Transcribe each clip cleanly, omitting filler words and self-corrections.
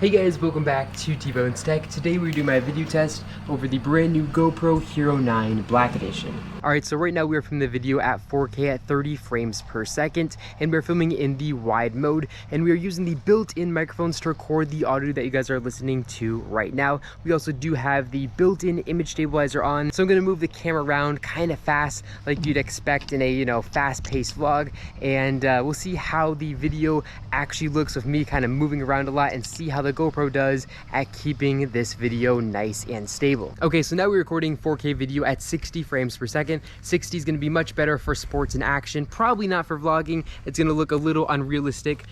Hey guys, welcome back to T-Bones Tech. Today we're doing my video test over the brand new GoPro Hero 9 Black Edition. Alright, so right now we are filming the video at 4K at 30 frames per second, and we're filming in the wide mode, and we are using the built-in microphones to record the audio that you guys are listening to right now. We also do have the built-in image stabilizer on, so I'm going to move the camera around kind of fast like you'd expect in a, fast-paced vlog, and we'll see how the video actually looks with me kind of moving around a lot and see how the GoPro does at keeping this video nice and stable. Okay, so now we're recording 4K video at 60 frames per second. 60 is going to be much better for sports and action, probably not for vlogging. It's going to look a little unrealistic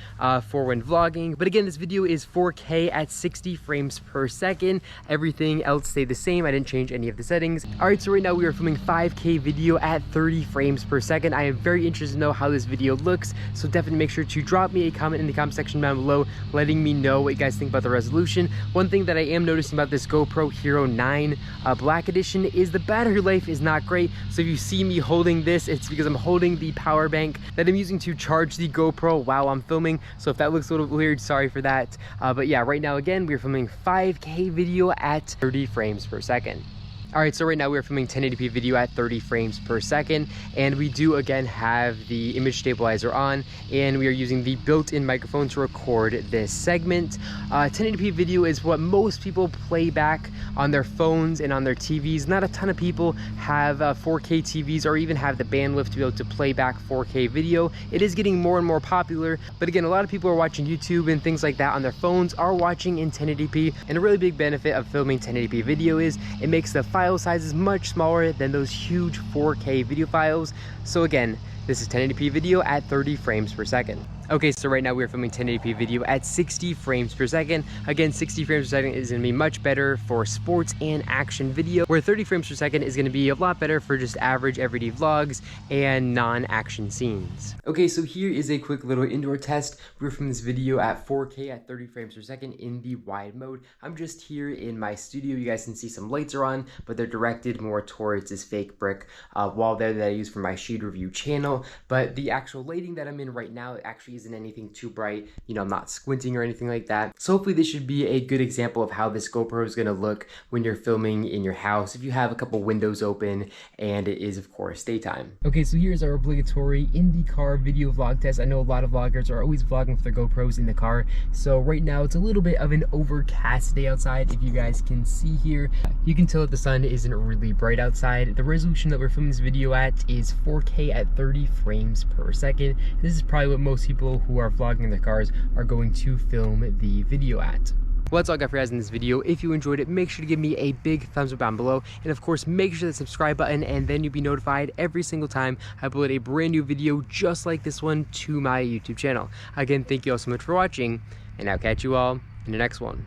for when vlogging, but again, this video is 4K at 60 frames per second. Everything else stayed the same. I didn't change any of the settings. All right, so right now we are filming 5K video at 30 frames per second. I am very interested to know how this video looks, so definitely make sure to drop me a comment in the comment section down below letting me know what you guys think about the resolution. One thing that I am noticing about this GoPro Hero 9 Black Edition is the battery life is not great. So if you see me holding this, it's because I'm holding the power bank that I'm using to charge the GoPro while I'm filming. So if that looks a little weird, sorry for that. But yeah, right now again, we're filming 5K video at 30 frames per second. Alright, so right now we're filming 1080p video at 30 frames per second, and we do again have the image stabilizer on, and we are using the built-in microphone to record this segment. 1080p video is what most people play back on their phones and on their TVs. Not a ton of people have 4K TVs or even have the bandwidth to be able to play back 4K video. It is getting more and more popular, but again, a lot of people are watching YouTube and things like that on their phones are watching in 1080p, and a really big benefit of filming 1080p video is it makes the file size is much smaller than those huge 4K video files. So again, this is 1080p video at 30 frames per second. Okay, so right now we're filming 1080p video at 60 frames per second. Again, 60 frames per second is going to be much better for sports and action video, where 30 frames per second is going to be a lot better for just average everyday vlogs and non-action scenes. Okay, so here is a quick little indoor test. We're filming this video at 4K at 30 frames per second in the wide mode. I'm just here in my studio. You guys can see some lights are on, but they're directed more towards this fake brick wall there that I use for my sheet review channel. But the actual lighting that I'm in right now actually isn't anything too bright. I'm not squinting or anything like that. So hopefully this should be a good example of how this GoPro is going to look when you're filming in your house if you have a couple windows open and it is of course daytime. Okay, so here's our obligatory Indycar video vlog test. I know a lot of vloggers are always vlogging with their GoPros in the car. So right now it's a little bit of an overcast day outside. If you guys can see here, you can tell that the sun isn't really bright outside. The resolution that we're filming this video at is 4K at 30 frames per second. This is probably what most people who are vlogging in their cars are going to film the video at. Well, that's all I got for you guys in this video. If you enjoyed it, make sure to give me a big thumbs up down below, and of course make sure to subscribe button, and then you'll be notified every single time I upload a brand new video just like this one to my YouTube channel. Again, thank you all so much for watching, and I'll catch you all in the next one.